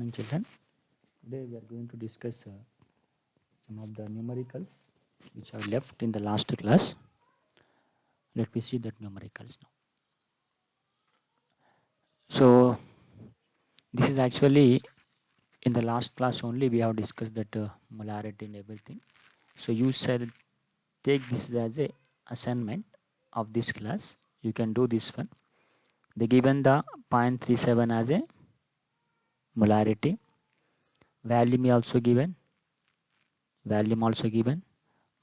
morning, children. Today we are going to discuss some of the numericals which are left in the last class. Let me see that numericals now. So this is actually in the last class only we have discussed that molarity and everything. So you said take this as a assignment of this class. You can do this one. They given the 0.37 as a molarity. Volume also given.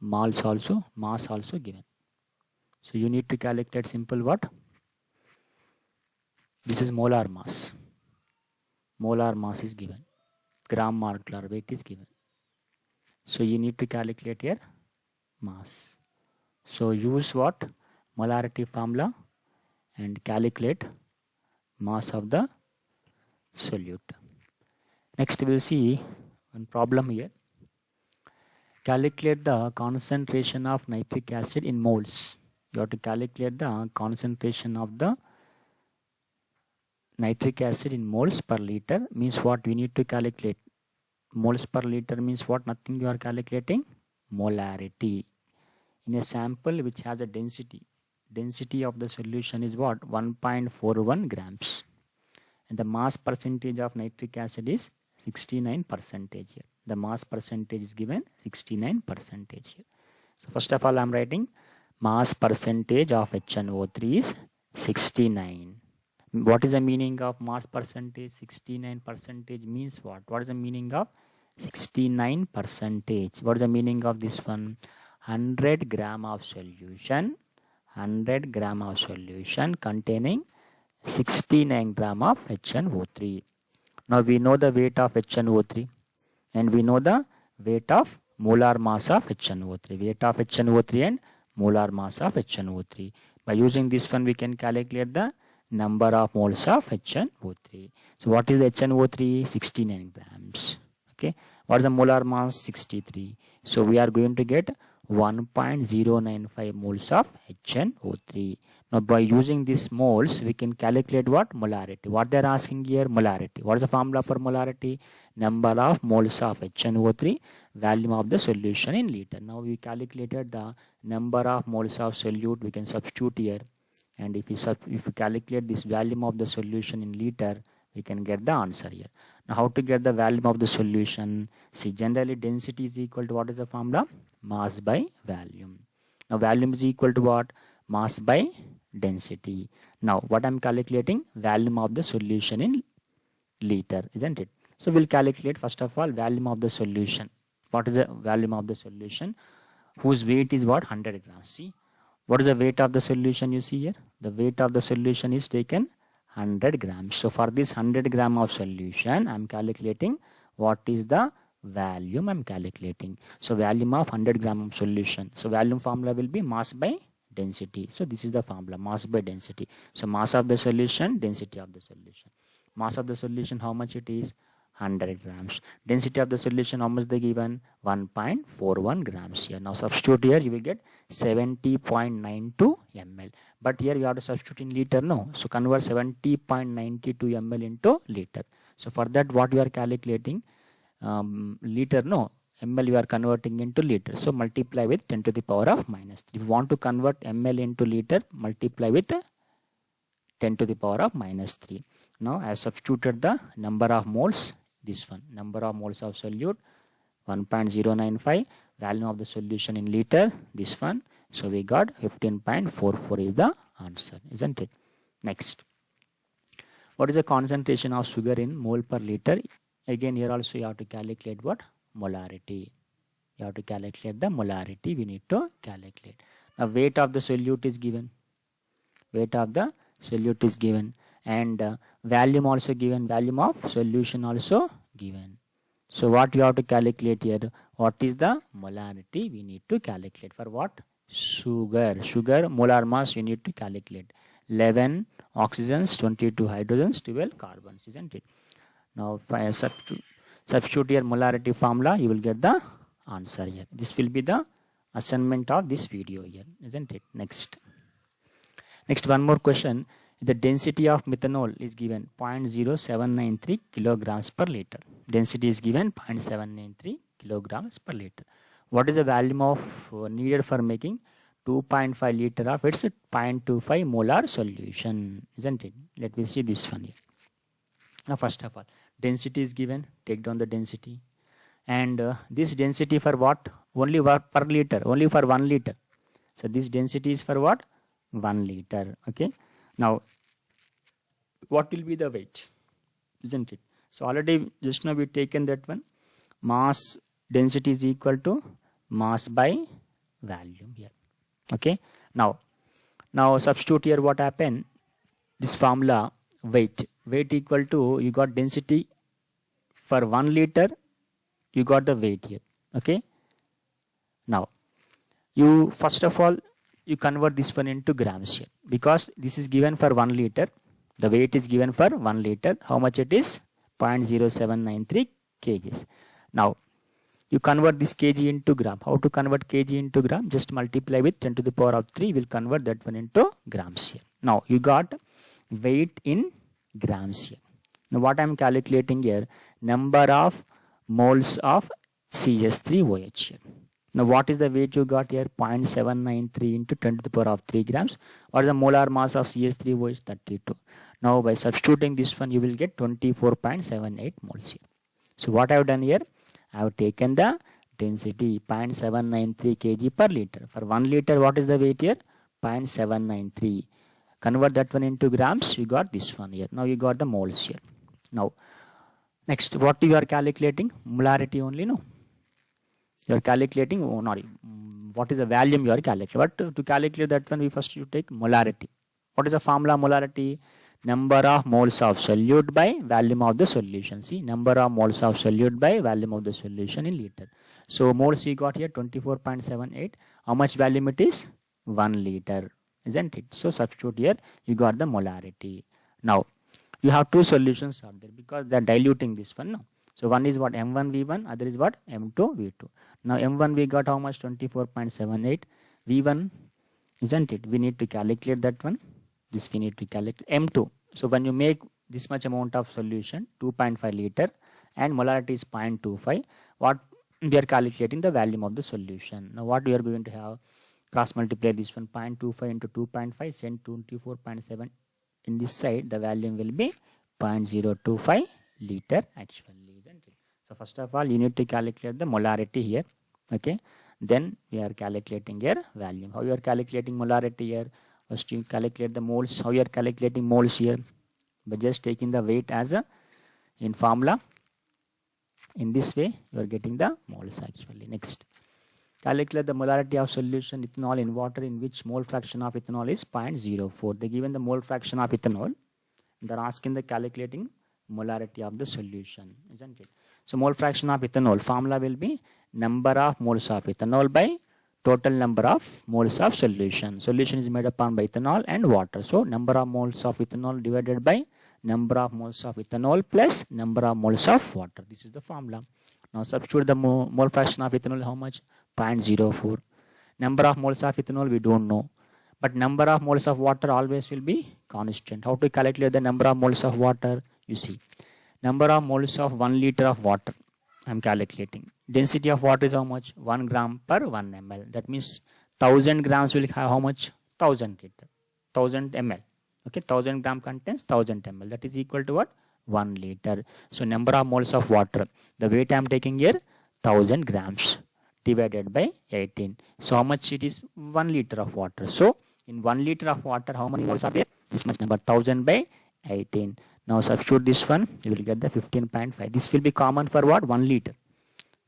Mass also given. So you need to calculate simple what? This is molar mass. Molar mass is given. Gram molecular weight is given. So you need to calculate here mass. So use what? Molarity formula and calculate mass of the solute. Next we will see one problem here. Calculate the concentration of nitric acid in moles. You have to calculate the concentration of the nitric acid in moles per liter. Means what we need to calculate? Moles per liter means what? Nothing you are calculating. Molarity. In a sample which has a density of the solution is what? 1.41 grams. And the mass percentage of nitric acid is 69% here. The mass percentage is given 69% here. So first of all I am writing mass percentage of HNO3 is 69. What is the meaning of mass percentage? 69% means what? What is the meaning of 69%? What is the meaning of this one? 100 gram of solution containing 69 gram of HNO3. Now we know the weight of HNO3 and we know the weight of molar mass of HNO3. Weight of HNO3 and molar mass of HNO3. By using this one we can calculate the number of moles of HNO3. So what is the HNO3? 69 grams. Okay. What is the molar mass? 63. So we are going to get 1.095 moles of HNO3. Now by using these moles we can calculate what? Molarity. What they are asking here? Molarity. What is the formula for molarity? Number of moles of HNO3, volume of the solution in liter. Now we calculated the number of moles of solute. We can substitute here, and if we calculate this volume of the solution in liter, we can get the answer here. Now how to get the volume of the solution? See, generally density is equal to what is the formula? Mass by volume. Now volume is equal to what? Mass by density. Now what I am calculating? Volume of the solution in liter, isn't it? So we'll calculate first of all volume of the solution. What is the volume of the solution? Whose weight is what? 100 grams. See, what is the weight of the solution you see here? The weight of the solution is taken 100 grams. So for this 100 gram of solution, I am calculating what is the volume I am calculating. So volume of 100 gram of solution. So volume formula will be mass by density. So this is the formula, mass by density. So mass of the solution, density of the solution. Mass of the solution, how much it is? 100 grams. Density of the solution, how much they given? 1.41 grams here. Now substitute here, you will get 70.92 ml. But here you have to substitute in liter, no? So convert 70.92 ml into liter. So for that, what you are calculating? Liter, no? ml you are converting into liter. So multiply with 10 to the power of minus 3. If you want to convert ml into liter, multiply with 10 to the power of minus 3. Now I have substituted the number of moles. This one, number of moles of solute 1.095, volume of the solution in liter, this one. So we got 15.44 is the answer, isn't it? Next, what is the concentration of sugar in mole per liter? Again here also you have to calculate what? Molarity. You have to calculate the molarity. We need to calculate. Now weight of the solute is given. Weight of the solute is given. And volume also given, volume of solution also given. So what you have to calculate here? What is the molarity we need to calculate? For what? Sugar molar mass you need to calculate. 11 oxygens, 22 hydrogens, 12 carbons, isn't it? Now substitute here molarity formula, you will get the answer here. This will be the assignment of this video here, isn't it? Next one more question. The density of methanol is given 0.0793 kilograms per liter. Density is given 0.793 kilograms per liter. What is the volume of needed for making 2.5 liter of its 0.25 molar solution, isn't it? Let me see this one here. Now, first of all, density is given. Take down the density, and this density for what? Only per liter, only for 1 liter. So this density is for what? 1 liter. Okay. Now, what will be the weight? Isn't it? So already just now we taken that one. Mass density is equal to mass by volume here. Okay. Now substitute here what happened. This formula weight equal to, you got density for 1 liter, you got the weight here. Okay. Now you first of all you convert this one into grams here, because this is given for 1 liter. The weight is given for 1 liter. How much it is? 0.0793 kgs. Now you convert this kg into gram. How to convert kg into gram? Just multiply with 10 to the power of 3. We'll convert that one into grams here. Now you got weight in grams here. Now what I'm calculating here? Number of moles of CH3OH here. Now what is the weight you got here? 0.793 into 10 to the power of 3 grams. What is the molar mass of CH3OH? 32. Now by substituting this one, you will get 24.78 moles here. So what I have done here? I have taken the density 0.793 kg per liter. For 1 liter, what is the weight here? 0.793. Convert that one into grams, you got this one here. Now you got the moles here. Now, next, what you are calculating? Molarity only, no? You are calculating, what is the volume you are calculating. But to calculate that one, we first you take molarity. What is the formula molarity? Number of moles of solute by volume of the solution. See, number of moles of solute by volume of the solution in liter. So moles you got here 24.78. How much volume it is? 1 liter, isn't it? So substitute here, you got the molarity. Now you have two solutions out there because they are diluting this one. No? So one is what? M1V1, other is what? M2V2. Now M1 we got how much? 24.78. V1, isn't it? We need to calculate that one. This we need to calculate. M2. So when you make this much amount of solution, 2.5 liter, and molarity is 0.25, what we are calculating the volume of the solution. Now what we are going to have? Cross multiply this one, 0.25 into 2.5, send 24.7 in this side, the volume will be 0.025 liter actually, isn't it? So first of all, you need to calculate the molarity here. Okay. Then we are calculating here volume. How you are calculating molarity here? First you calculate the moles. How you are calculating moles here? By just taking the weight as a in formula. In this way, you are getting the moles actually. Next, calculate the molarity of solution ethanol in water in which mole fraction of ethanol is 0.04. They given the mole fraction of ethanol. They are asking the calculating molarity of the solution, isn't it? So mole fraction of ethanol formula will be number of moles of ethanol by total number of moles of solution. Solution is made up by ethanol and water. So number of moles of ethanol divided by number of moles of ethanol plus number of moles of water. This is the formula. Now substitute the mole fraction of ethanol. How much? 0.04. Number of moles of ethanol we don't know. But number of moles of water always will be constant. How to calculate the number of moles of water? You see. Number of moles of 1 liter of water. I am calculating. Density of water is how much? 1 gram per 1 ml. That means 1000 grams will have how much? 1000 liter. 1000 ml. Okay, 1000 gram contains 1000 ml. That is equal to what? 1 liter. So number of moles of water. The weight I am taking here 1000 grams divided by 18. So how much it is? 1 liter of water. So in 1 liter of water, how many moles are there? This much number, 1000 by 18. Now substitute this one, you will get the 15.5. This will be common for what? 1 liter.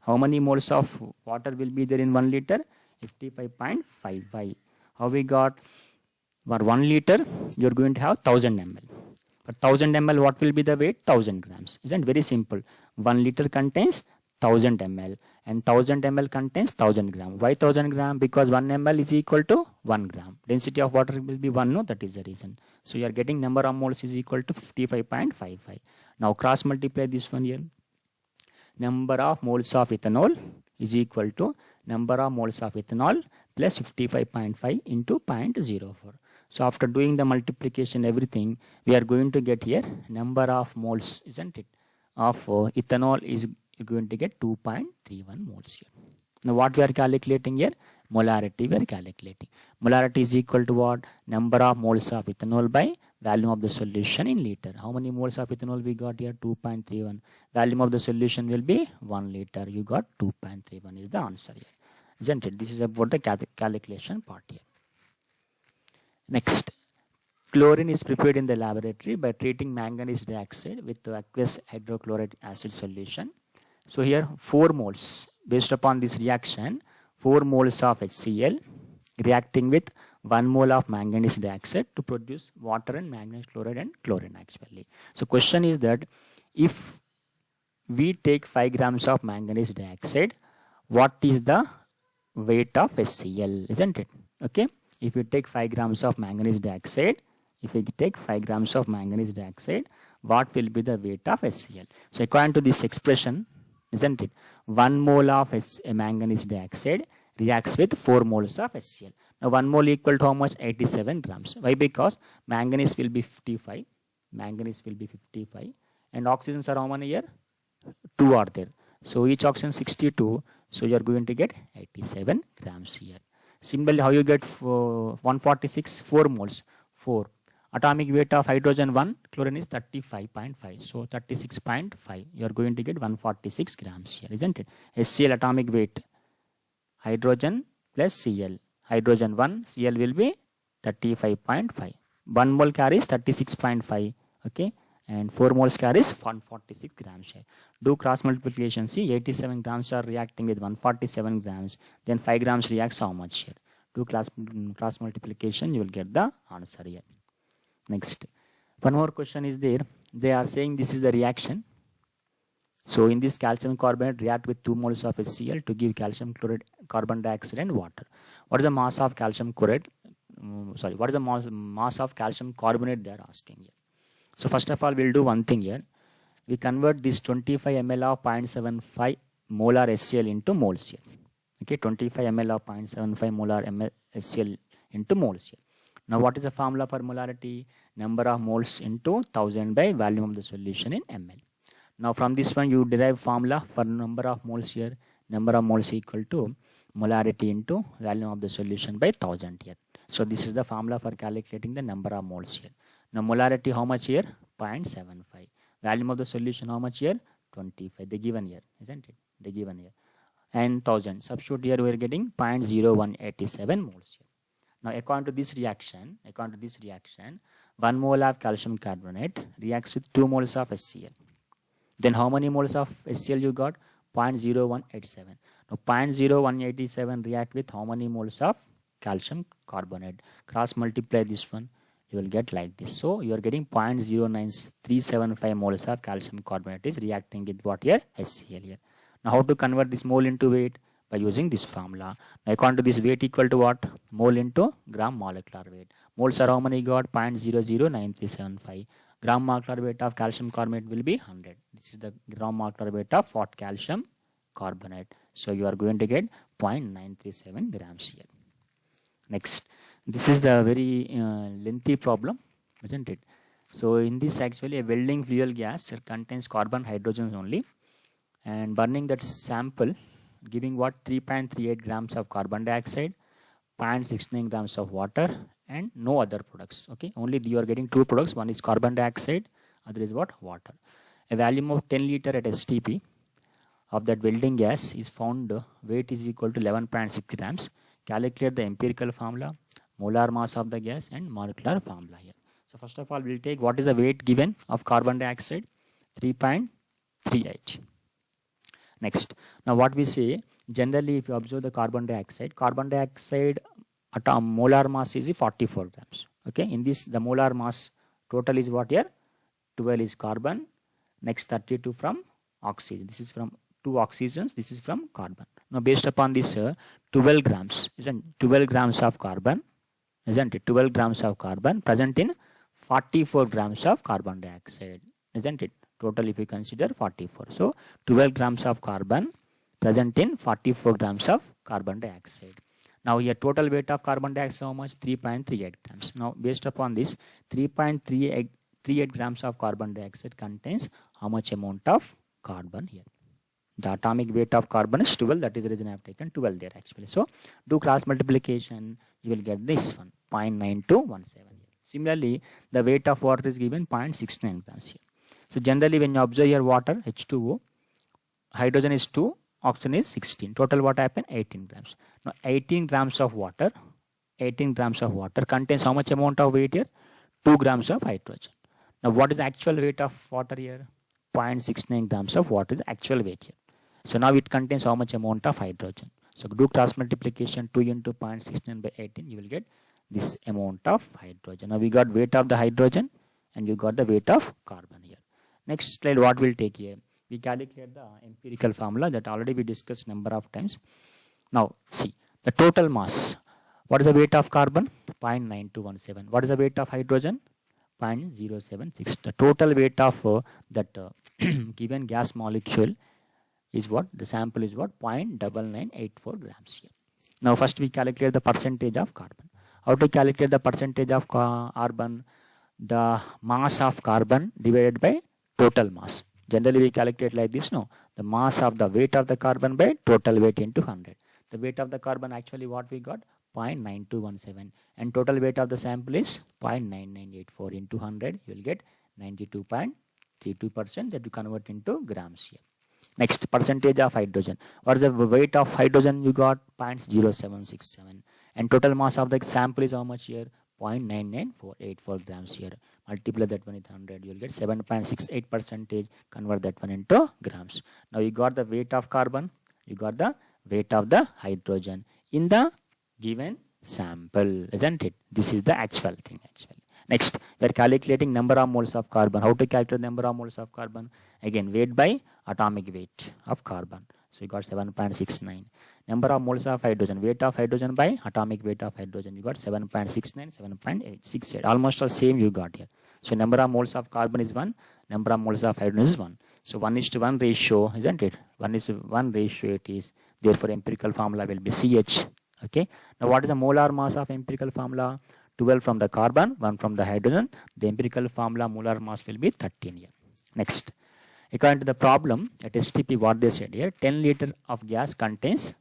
How many moles of water will be there in 1 liter? 55.55. How we got? For 1 liter, you are going to have 1000 ml. For 1000 ml, what will be the weight? 1000 grams. Isn't very simple. 1 liter contains 1000 ml and 1000 ml contains 1000 gram. Why 1000 gram? Because 1 ml is equal to 1 gram. Density of water will be 1, no? That is the reason. So you are getting number of moles is equal to 55.55. Now cross multiply this one here. Number of moles of ethanol is equal to number of moles of ethanol plus 55.5 into 0.04. So after doing the multiplication, everything, we are going to get here number of moles, isn't it, of ethanol is going to get 2.31 moles here. Now what we are calculating here? Molarity we are calculating. Molarity is equal to what? Number of moles of ethanol by volume of the solution in liter. How many moles of ethanol we got here? 2.31. Volume of the solution will be 1 liter. You got 2.31 is the answer here. Isn't it? This is about the calculation part here. Next, chlorine is prepared in the laboratory by treating manganese dioxide with the aqueous hydrochloric acid solution. So here 4 moles. Based upon this reaction, 4 moles of HCl reacting with 1 mole of manganese dioxide to produce water and manganese chloride and chlorine actually. So question is that if we take 5 grams of manganese dioxide, what is the weight of HCl, isn't it? Okay. If you take 5 grams of manganese dioxide, what will be the weight of HCl? So according to this expression, isn't it, 1 mole of manganese dioxide reacts with 4 moles of HCl. Now 1 mole equal to how much? 87 grams. Why? Because manganese will be 55, and oxygens are how many here? 2 are there. So each oxygen 62, so you are going to get 87 grams here. Similarly, how you get 146? 4 moles. 4. Atomic weight of hydrogen 1, chlorine is 35.5. So 36.5. You are going to get 146 grams here, isn't it? HCl atomic weight, hydrogen plus Cl. Hydrogen 1, Cl will be 35.5. 1 mole carries 36.5. Okay. And 4 moles carries 146 grams here. Do cross multiplication. See, 87 grams are reacting with 147 grams. Then 5 grams reacts how much here? Do cross multiplication. You will get the answer here. Next. One more question is there. They are saying this is the reaction. So in this calcium carbonate react with 2 moles of HCl to give calcium chloride, carbon dioxide and water. What is the mass of calcium chloride? What is the mass of calcium carbonate they are asking here? So first of all, we'll do one thing here. We convert this 25 ml of 0.75 molar HCl into moles here. Okay, 25 ml of 0.75 molar HCl into moles here. Now what is the formula for molarity? Number of moles into 1000 by volume of the solution in ml. Now from this one you derive formula for number of moles here. Number of moles equal to molarity into volume of the solution by 1000 here. So this is the formula for calculating the number of moles here. Now molarity how much here? 0.75. Volume of the solution how much here? 25. They given here, isn't it? They given here. And 1000. Substitute here we are getting 0.0187 moles here. Now according to this reaction, 1 mole of calcium carbonate reacts with 2 moles of HCl. Then how many moles of HCl you got? 0.0187. Now 0.0187 react with how many moles of calcium carbonate? Cross multiply this one. You will get like this. So you are getting 0.09375 moles of calcium carbonate is reacting with what here? HCl here. Now how to convert this mole into weight? By using this formula. Now according to this weight equal to what? Mole into gram molecular weight. Moles are how many got? 0.009375. Gram molecular weight of calcium carbonate will be 100. This is the gram molecular weight of what? Calcium carbonate. So you are going to get 0.937 grams here. Next. This is the very lengthy problem, isn't it? So in this actually a welding fuel gas contains carbon hydrogens only, and burning that sample giving what? 3.38 grams of carbon dioxide, 0.69 grams of water, and no other products. Okay, only you are getting 2 products. One is carbon dioxide, other is what? Water. A volume of 10 liter at STP of that welding gas is found. Weight is equal to 11.6 grams. Calculate the empirical formula, molar mass of the gas, and molecular formula here. So first of all, we'll take what is the weight given of carbon dioxide? 3.38. Next, now what we say, generally if you observe the carbon dioxide atom molar mass is 44 grams. Okay, in this the molar mass total is what here? 12 is carbon, next 32 from oxygen. This is from 2 oxygens, this is from carbon. Now based upon this 12 grams, isn't 12 grams of carbon, isn't it? 12 grams of carbon present in 44 grams of carbon dioxide, isn't it? Total if you consider 44. So 12 grams of carbon present in 44 grams of carbon dioxide. Now here total weight of carbon dioxide is how much? 3.38 grams. Now based upon this, 3.38 grams of carbon dioxide contains how much amount of carbon here? The atomic weight of carbon is 12. That is the reason I have taken 12 there actually. So do cross multiplication, you will get this one, 0.9217. Similarly, the weight of water is given 0.69 grams here. So generally when you observe your water, H2O, hydrogen is 2, oxygen is 16. Total what happened? 18 grams. Now 18 grams of water contains how much amount of weight here? 2 grams of hydrogen. Now what is the actual weight of water here? 0.69 grams of water is actual weight here. So now it contains how much amount of hydrogen. So do cross multiplication, 2 into 0.69 by 18, you will get this amount of hydrogen. Now we got weight of the hydrogen and you got the weight of carbon here. Next slide, what we'll take here? We calculate the empirical formula that already we discussed number of times. Now see, the total mass. What is the weight of carbon? 0.9217. What is the weight of hydrogen? 0.076. The total weight of that given gas molecule is what? The sample is what? 0.9984 grams here. Now first we calculate the percentage of carbon. How to calculate the percentage of carbon? The mass of carbon divided by total mass. Generally we calculate like this, no? The mass of the weight of the carbon by total weight into 100. The weight of the carbon actually what we got? 0.9217. And total weight of the sample is 0.9984 into 100. You will get 92.32% that you convert into grams here. Next, percentage of hydrogen. What is the weight of hydrogen? You got 0.0767. And total mass of the sample is how much here? 0.99484 grams here. Multiply that one with 100. You will get 7.68%. Convert that one into grams. Now you got the weight of carbon. You got the weight of the hydrogen in the given sample, isn't it? This is the actual thing actually. Next, we are calculating number of moles of carbon. How to calculate number of moles of carbon? Again, weight by atomic weight of carbon. So you got 7.69. Number of moles of hydrogen. Weight of hydrogen by atomic weight of hydrogen. You got 7.69, 7.868. Almost the same you got here. So number of moles of carbon is 1. Number of moles of hydrogen is 1. So 1:1 ratio, isn't it? 1:1 ratio it is. Therefore, empirical formula will be CH. Okay. Now what is the molar mass of empirical formula? 12 from the carbon, 1 from the hydrogen. The empirical formula molar mass will be 13 here. Next, according to the problem at STP, what they said here, 10 liter of gas contains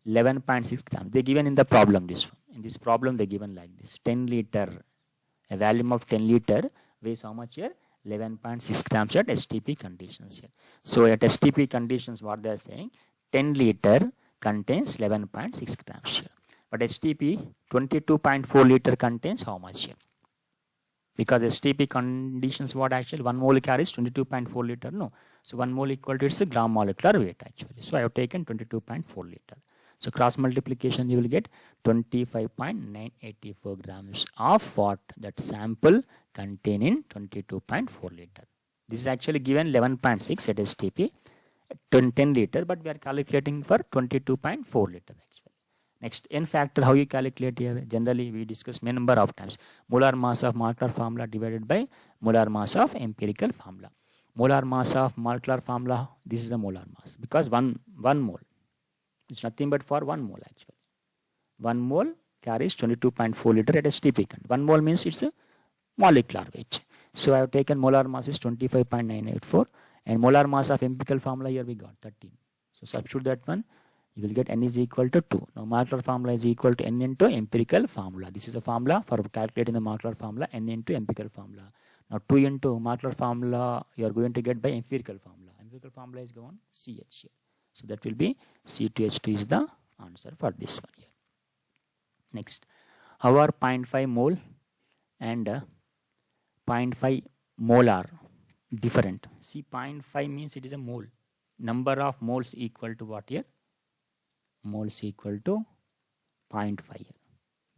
11.6 grams. They given in the problem this one. In this problem they given like this. 10 liter, a volume of 10 liter weighs how much here? 11.6 grams at STP conditions here. So at STP conditions what they are saying, 10 liter contains 11.6 grams here. But STP 22.4 liter contains how much here? Because STP conditions what actually 1 mole carries 22.4 liter, no. So 1 mole equal to its gram molecular weight actually. So I have taken 22.4 liter. So cross multiplication you will get 25.984 grams of what? That sample contain in 22.4 liter. This is actually given 11.6 at STP, 10 liter, but we are calculating for 22.4 liter actually. Next, N factor, how you calculate here? Generally, we discuss many number of times. Molar mass of molecular formula divided by molar mass of empirical formula. Molar mass of molecular formula, this is the molar mass. Because one mole, it's nothing but for 1 mole actually. 1 mole carries 22.4 liter at STP. 1 mole means it's a molecular weight. So I have taken molar mass is 25.984. And molar mass of empirical formula here we got 13. So substitute that one. You will get N is equal to 2. Now molecular formula is equal to N into empirical formula. This is a formula for calculating the molecular formula, N into empirical formula. Now 2 into molecular formula you are going to get by empirical formula. Empirical formula is going CH here. So that will be C2H2 is the answer for this one here. Next, how are 0.5 mole and 0.5 molar different? See, 0.5 means it is a mole. Number of moles equal to what here? Moles equal to 0.5 here.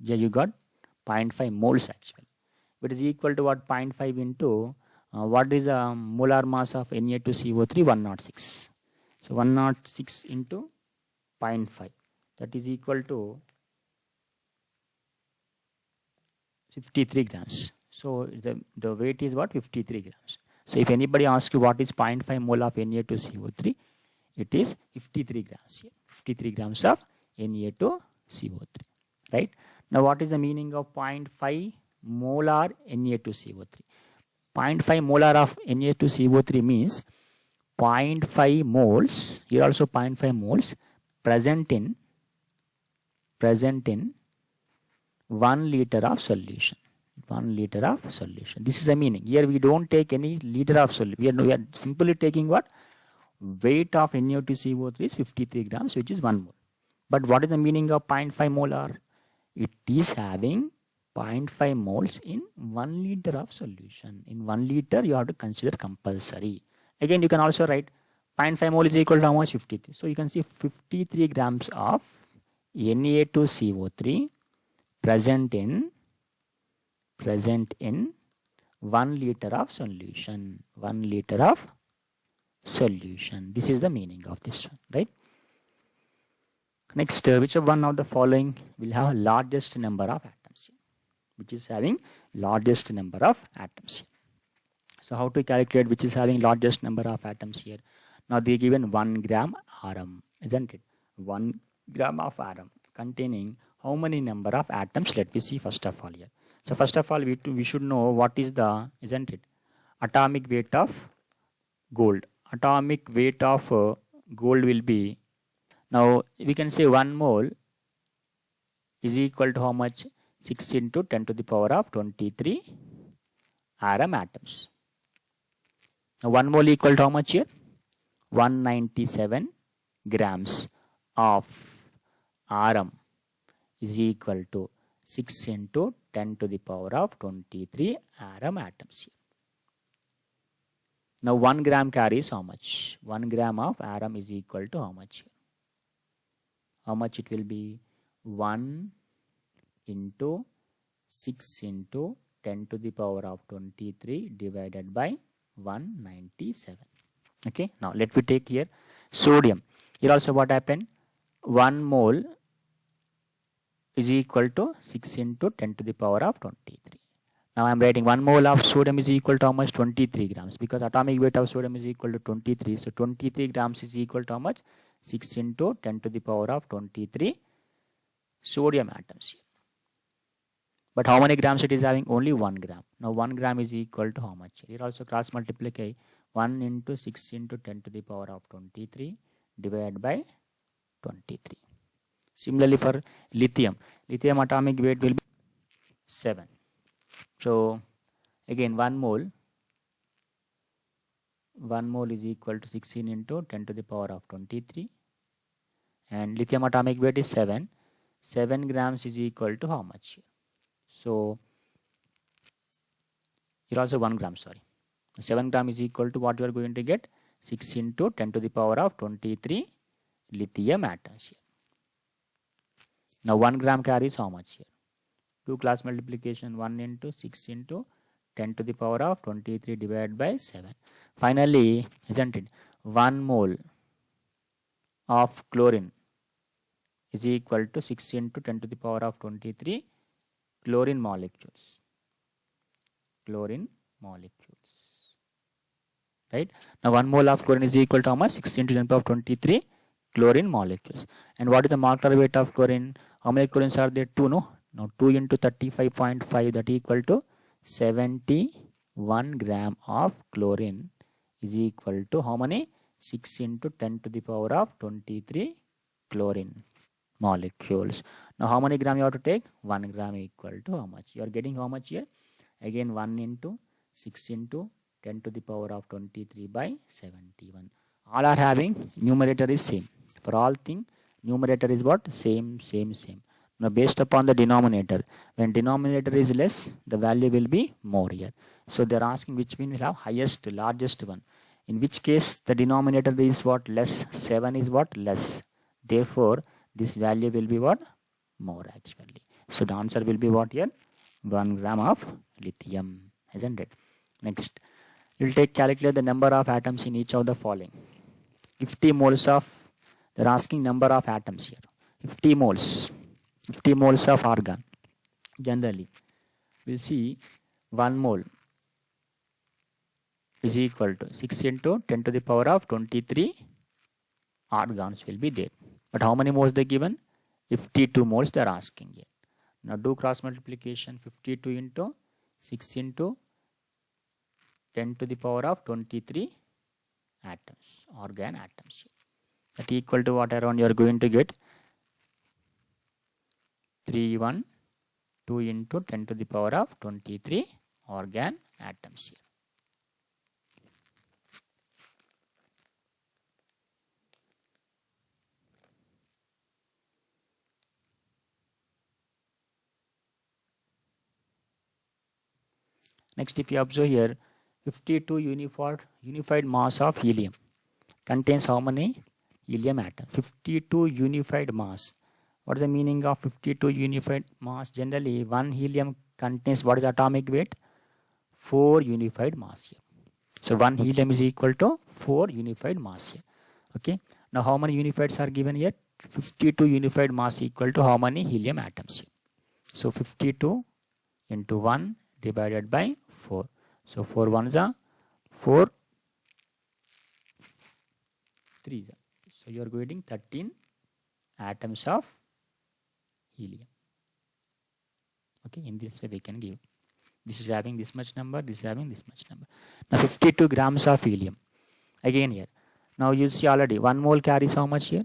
Here you got 0.5 moles actually. But is equal to what? 0.5 into what is a molar mass of Na2CO3? 106. So 106 into 0.5. That is equal to 53 grams. So the weight is what? 53 grams. So if anybody asks you what is 0.5 mole of Na2CO3, it is 53 grams here. 53 grams of Na2CO3 CO3, right? Now what is the meaning of 0.5 molar Na2CO3? 0.5 molar of Na2CO3 means 0.5 moles, here also 0.5 moles present in 1 liter of solution. 1 liter of solution. This is the meaning. Here we don't take any liter of solution. We are simply taking what? Weight of Na2CO3 is 53 grams, which is 1 mole. But what is the meaning of 0.5 molar? It is having 0.5 moles in 1 liter of solution. In 1 liter, you have to consider compulsory. Again, you can also write 0.5 mole is equal to how much? 53. So you can see 53 grams of Na2CO3 present in 1 liter of solution. 1 liter of solution. This is the meaning of this one, right? Next, which of one of the following will have largest number of atoms here? Which is having largest number of atoms here? So how to calculate which is having largest number of atoms here? Now they given 1 gram arum, isn't it? 1 gram of arum containing how many number of atoms? Let me see first of all here. So first of all, we should know what is the, isn't it, atomic weight of gold. Atomic weight of gold will be, now we can say 1 mole is equal to how much? 6 into 10 to the power of 23 arum atoms. Now 1 mole equal to how much here? 197 grams of arum is equal to 6 into 10 to the power of 23 arum atoms here. Now 1 gram carries how much? 1 gram of arum is equal to how much here? How much it will be? 1 into 6 into 10 to the power of 23 divided by 197. Okay, now let me take here sodium. Here also what happened? 1 mole is equal to 6 into 10 to the power of 23. Now I am writing 1 mole of sodium is equal to how much? 23 grams, because atomic weight of sodium is equal to 23. So 23 grams is equal to how much? 6 into 10 to the power of 23 sodium atoms here. But how many grams it is having? Only 1 gram. Now 1 gram is equal to how much? Here also cross multiply 1 into 6 into 10 to the power of 23 divided by 23. Similarly for lithium atomic weight will be 7. So again 1 mole is equal to 16 into 10 to the power of 23, and lithium atomic weight is 7. 7 grams is equal to how much here? So here also 1 gram, sorry. 7 gram is equal to what you are going to get? 6 into 10 to the power of 23 lithium atoms here. Now 1 gram carries how much here? 2 class multiplication, 1 into 6 into 10 to the power of 23 divided by 7. Finally, isn't it, 1 mole of chlorine is equal to 6 into 10 to the power of 23 chlorine molecules. Right? Now 1 mole of chlorine is equal to how much? 6 into 10 to the power of 23 chlorine molecules. And what is the molecular weight of chlorine? How many chlorines are there? 2, no? Now 2 into 35.5, that equal to 71 gram of chlorine is equal to how many? 6 into 10 to the power of 23 chlorine molecules. Now how many gram you have to take? 1 gram equal to how much? You are getting how much here? Again 1 into 6 into 10 to the power of 23 by 71. All are having numerator is same. For all thing, numerator is what? Same. Now based upon the denominator, when denominator is less, the value will be more here. So they are asking which mean will have highest, largest one. In which case the denominator is what? Less. 7 is what? Less. Therefore this value will be what? More actually. So the answer will be what here? 1 gram of lithium, isn't it? Next, we'll calculate the number of atoms in each of the following. 50 moles of, they're asking number of atoms here. 50 moles of argon. Generally, we'll see 1 mole is equal to 6 into 10 to the power of 23 argons will be there. But how many moles they given? 52 moles they are asking here. Now do cross multiplication. 52 into 6 into 10 to the power of 23 atoms, organ atoms here. That equal to what around you are going to get 312 into 10 to the power of 23 organ atoms here. Next, if you observe here, 52 unified mass of helium contains how many helium atoms? 52 unified mass. What is the meaning of 52 unified mass? Generally, one helium contains what is atomic weight? 4 unified mass here. So one helium is equal to 4 unified mass here. Okay. Now how many unifieds are given here? 52 unified mass equal to how many helium atoms here? So 52 into 1 divided by 4. So 4 1s are 4 3s. So you are getting 13 atoms of helium. Okay, in this way we can give. This is having this much number, this is having this much number. Now 52 grams of helium. Again here. Now you see already 1 mole carries how much here?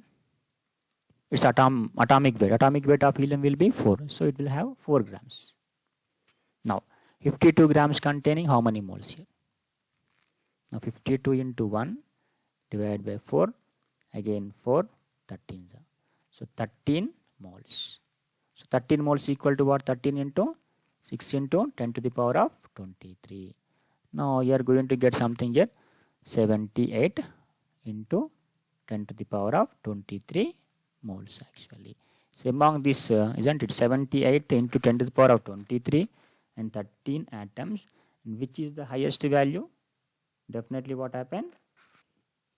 Its atomic weight. Atomic weight of helium will be 4. So it will have 4 grams. Now 52 grams containing how many moles here? Now 52 into 1 divided by 4. Again 4, 13. So 13 moles. So 13 moles equal to what? 13 into 6 into 10 to the power of 23. Now you are going to get something here. 78 into 10 to the power of 23 moles actually. So among this, isn't it 78 into 10 to the power of 23 and 13 atoms, which is the highest value? Definitely what happened?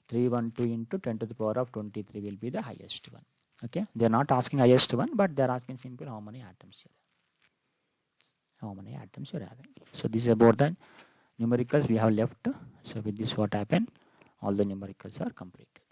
312 into 10 to the power of 23 will be the highest one. Okay, they are not asking highest one, but they are asking simple how many atoms you have. How many atoms you are having. So this is about the numericals we have left. So with this what happened? All the numericals are completed.